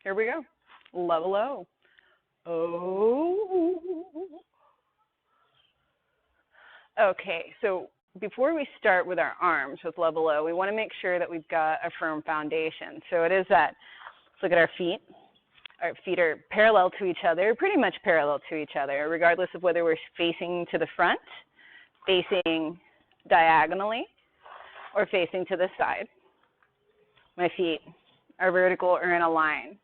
Here we go. Level O. O. Okay, so before we start with our arms with level O, we want to make sure that we've got a firm foundation. So it is that, let's look at our feet. Our feet are parallel to each other, pretty much parallel to each other, regardless of whether we're facing to the front, facing diagonally, or facing to the side. My feet are vertical or in a line,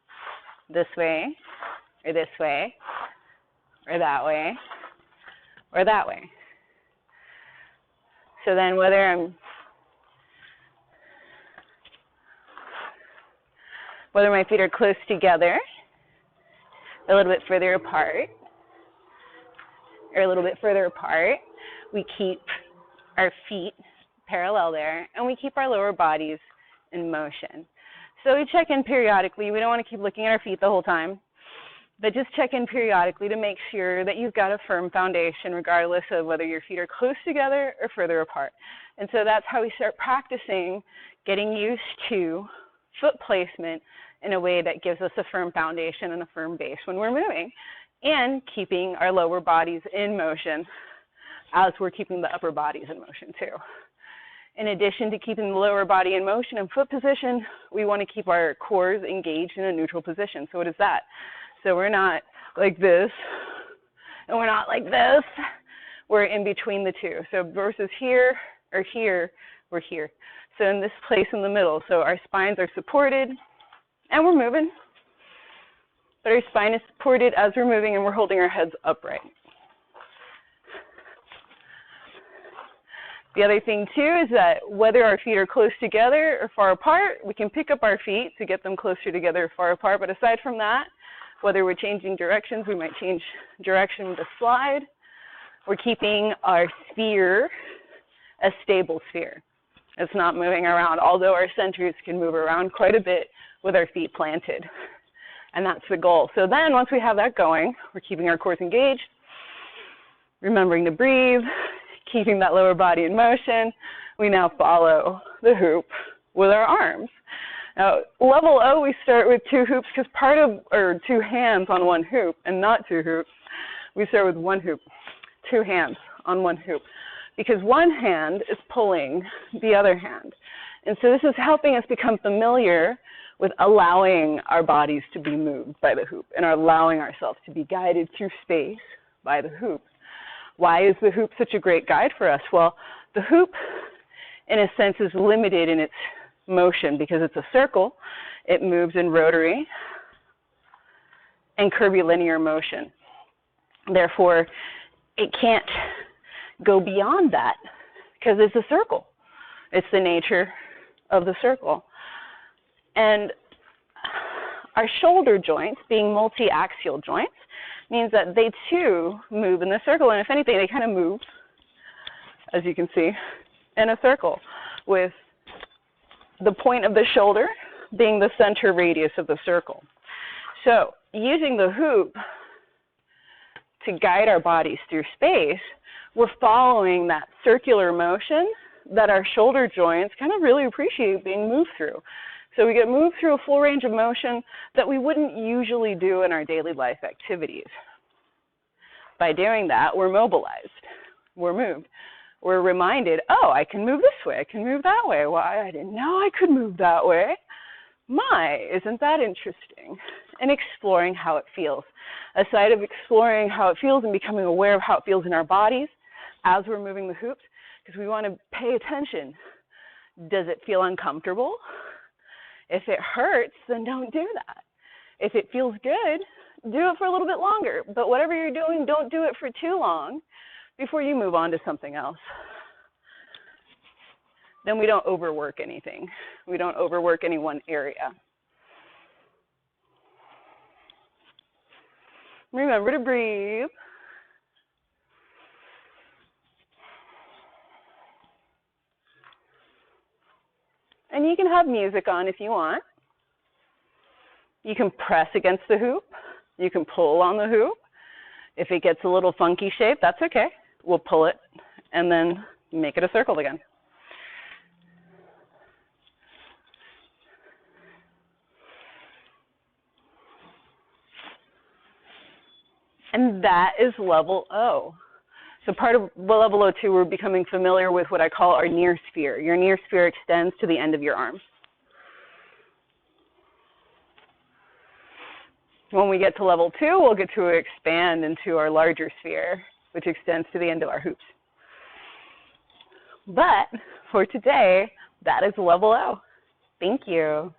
this way, or this way, or that way, or that way. So then whether my feet are close together, a little bit further apart, or a little bit further apart, we keep our feet parallel there, and we keep our lower bodies in motion. So we check in periodically. We don't want to keep looking at our feet the whole time, but just check in periodically to make sure that you've got a firm foundation regardless of whether your feet are close together or further apart. And so that's how we start practicing getting used to foot placement in a way that gives us a firm foundation and a firm base when we're moving, and keeping our lower bodies in motion as we're keeping the upper bodies in motion too. In addition to keeping the lower body in motion and foot position, we want to keep our cores engaged in a neutral position. So what is that? So we're not like this, and we're not like this. We're in between the two. So versus here or here, we're here. So in this place in the middle, so our spines are supported, and we're moving. But our spine is supported as we're moving, and we're holding our heads upright. The other thing, too, is that whether our feet are close together or far apart, we can pick up our feet to get them closer together or far apart. But aside from that, whether we're changing directions, we might change direction with a slide. We're keeping our sphere a stable sphere. It's not moving around, although our centers can move around quite a bit with our feet planted. And that's the goal. So then once we have that going, we're keeping our cores engaged, remembering to breathe, keeping that lower body in motion. We now follow the hoop with our arms. Now, level O, we start with 2 hoops because or 2 hands on 1 hoop and not 2 hoops. We start with 1 hoop, 2 hands on 1 hoop, because one hand is pulling the other hand. And so this is helping us become familiar with allowing our bodies to be moved by the hoop and allowing ourselves to be guided through space by the hoop. Why is the hoop such a great guide for us? Well, the hoop, in a sense, is limited in its motion because it's a circle. It moves in rotary and curvilinear motion. Therefore, it can't go beyond that because it's a circle. It's the nature of the circle. And our shoulder joints, being multi-axial joints, means that they too move in the circle. And if anything, they kind of move, as you can see, in a circle, with the point of the shoulder being the center radius of the circle. So using the hoop to guide our bodies through space, we're following that circular motion that our shoulder joints kind of really appreciate being moved through. So we get moved through a full range of motion that we wouldn't usually do in our daily life activities. By doing that, we're mobilized. We're moved. We're reminded, oh, I can move this way. I can move that way. Why? I didn't know I could move that way. My, isn't that interesting? And exploring how it feels. Aside of exploring how it feels and becoming aware of how it feels in our bodies as we're moving the hoops, because we want to pay attention. Does it feel uncomfortable? If it hurts, then don't do that. If it feels good, do it for a little bit longer. But whatever you're doing, don't do it for too long before you move on to something else. Then we don't overwork anything. We don't overwork any one area. Remember to breathe. And you can have music on if you want. You can press against the hoop. You can pull on the hoop. If it gets a little funky shape, that's okay. We'll pull it and then make it a circle again. And that is level O. So part of level O2, we're becoming familiar with what I call our near sphere. Your near sphere extends to the end of your arm. When we get to level 2, we'll get to expand into our larger sphere, which extends to the end of our hoops. But for today, that is level O. Thank you.